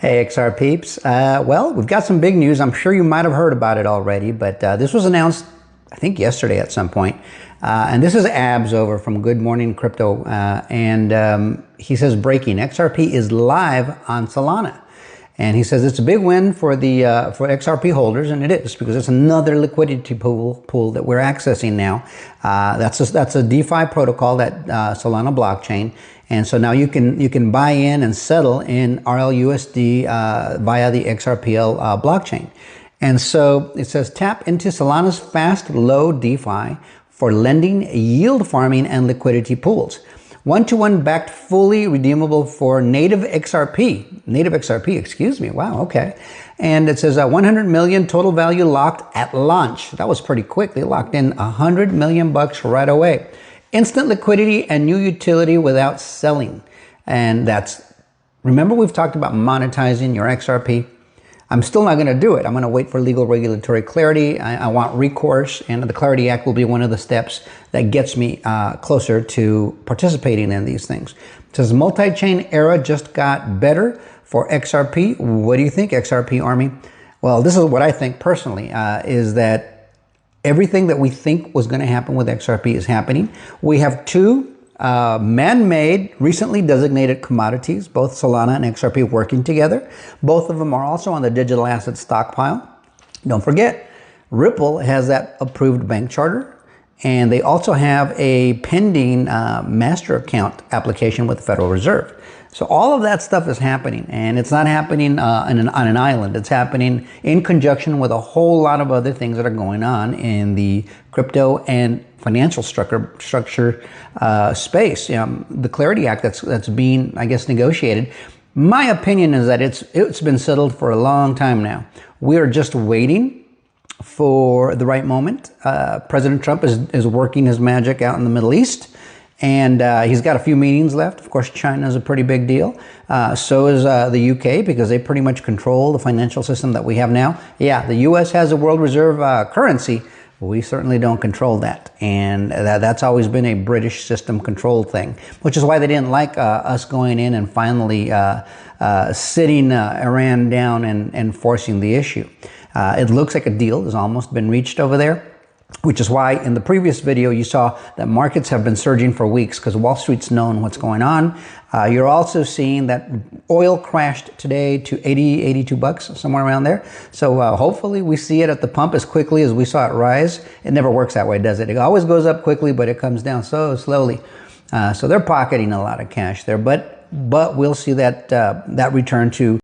Hey XR peeps. Well, we've got some big news. I'm sure you might have heard about it already, but this was announced, I think, yesterday at some point. And this is Abs over from Good Morning Crypto. He says, breaking, XRP is live on Solana. And he says it's a big win for the for XRP holders, and it is, because it's another liquidity pool that we're accessing now. That's a DeFi protocol, that Solana blockchain, and so now you can buy in and settle in RLUSD via the XRPL blockchain. And so it says tap into Solana's fast, low DeFi for lending, yield farming, and liquidity pools. One-to-one backed, fully redeemable for native XRP, excuse me. Wow, okay. And it says 100 million total value locked at launch. That was pretty quick. They locked in 100 million bucks right away. Instant liquidity and new utility without selling. And remember we've talked about monetizing your XRP? I'm still not going to do it. I'm going to wait for legal regulatory clarity. I want recourse, and the Clarity Act will be one of the steps that gets me closer to participating in these things. It says multi-chain era just got better for XRP. What do you think, XRP Army? Well, this is what I think personally, is that everything that we think was going to happen with XRP is happening. We have two man-made, recently designated commodities, both Solana and XRP working together. Both of them are also on the digital asset stockpile. Don't forget, Ripple has that approved bank charter, and they also have a pending master account application with the Federal Reserve. So all of that stuff is happening, and it's not happening on an island. It's happening in conjunction with a whole lot of other things that are going on in the crypto and financial structure space. The Clarity Act that's being, I guess, negotiated. My opinion is that it's been settled for a long time now. We are just waiting for the right moment. President Trump is working his magic out in the Middle East. And he's got a few meetings left. Of course, China is a pretty big deal. So is the UK, because they pretty much control the financial system that we have now. Yeah, the US has a world reserve currency. We certainly don't control that. And that's always been a British system control thing, which is why they didn't like us going in and finally sitting Iran down and forcing the issue. It looks like a deal has almost been reached over there, which is why in the previous video you saw that markets have been surging for weeks, because Wall Street's known what's going on. You're also seeing that oil crashed today to 82 bucks, somewhere around there. So hopefully we see it at the pump as quickly as we saw it rise. It never works that way, does it? It always goes up quickly, but it comes down so slowly. So they're pocketing a lot of cash there, but we'll see that return to